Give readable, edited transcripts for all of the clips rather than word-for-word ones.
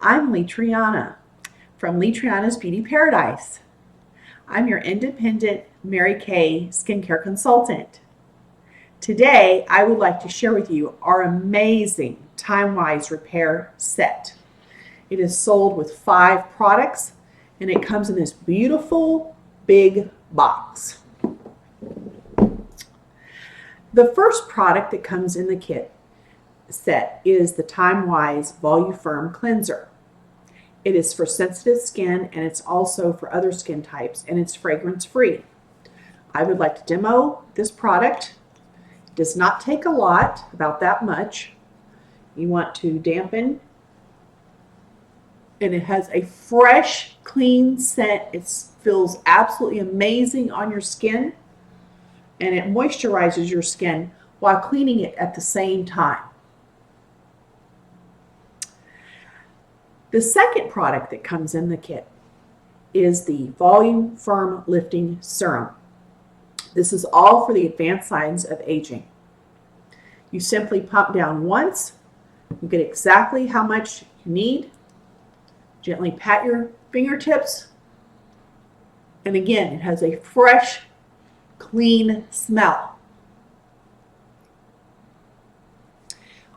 I'm Letriana from Letriana's Beauty Paradise. I'm your independent Mary Kay skincare consultant. Today, I would like to share with you our amazing TimeWise repair set. It is sold with 5 products and it comes in this beautiful big box. The first product that comes in the kit set is the TimeWise Voluform Cleanser. It is for sensitive skin and it's also for other skin types, and it's fragrance free. I would like to demo this product. It does not take a lot, about that much. You want to dampen, and it has a fresh, clean scent. It feels absolutely amazing on your skin, and it moisturizes your skin while cleaning it at the same time. The second product that comes in the kit is the Volume Firm Lifting Serum. This is all for the advanced signs of aging. You simply pump down once, you get exactly how much you need, gently pat your fingertips, and again, it has a fresh, clean smell.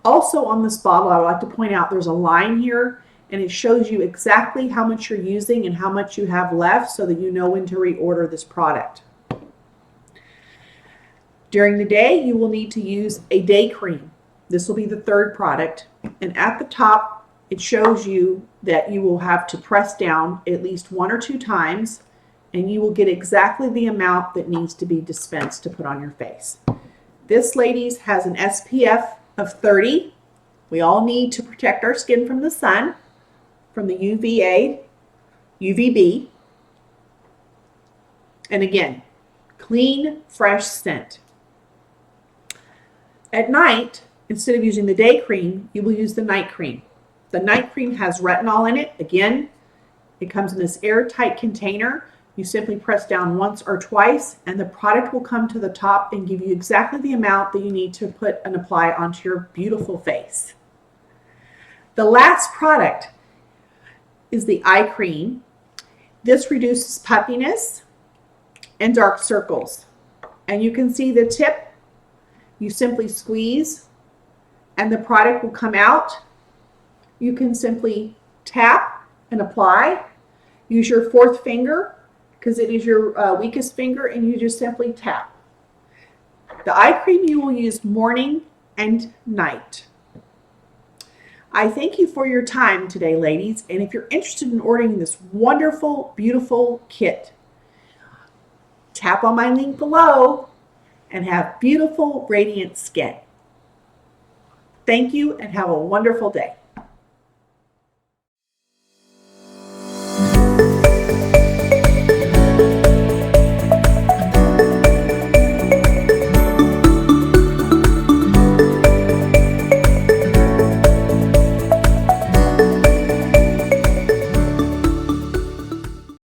Also on this bottle, I would like to point out there's a line here, and it shows you exactly how much you're using and how much you have left so that you know when to reorder this product. During the day, you will need to use a day cream. This will be the third product, and at the top it shows you that you will have to press down at least 1 or 2 times, and you will get exactly the amount that needs to be dispensed to put on your face. This, ladies, has an SPF of 30. We all need to protect our skin from the sun, from the UVA, UVB, and again, clean, fresh scent. At night, instead of using the day cream, you will use the night cream. The night cream has retinol in it. Again, it comes in this airtight container. You simply press down once or twice, and the product will come to the top and give you exactly the amount that you need to put and apply onto your beautiful face. The last product is the eye cream. This reduces puffiness and dark circles. And you can see the tip. You simply squeeze and the product will come out. You can simply tap and apply. Use your 4th finger because it is your weakest finger, and you just simply tap. The eye cream you will use morning and night. I thank you for your time today, ladies, and if you're interested in ordering this wonderful, beautiful kit, tap on my link below and have beautiful, radiant skin. Thank you and have a wonderful day.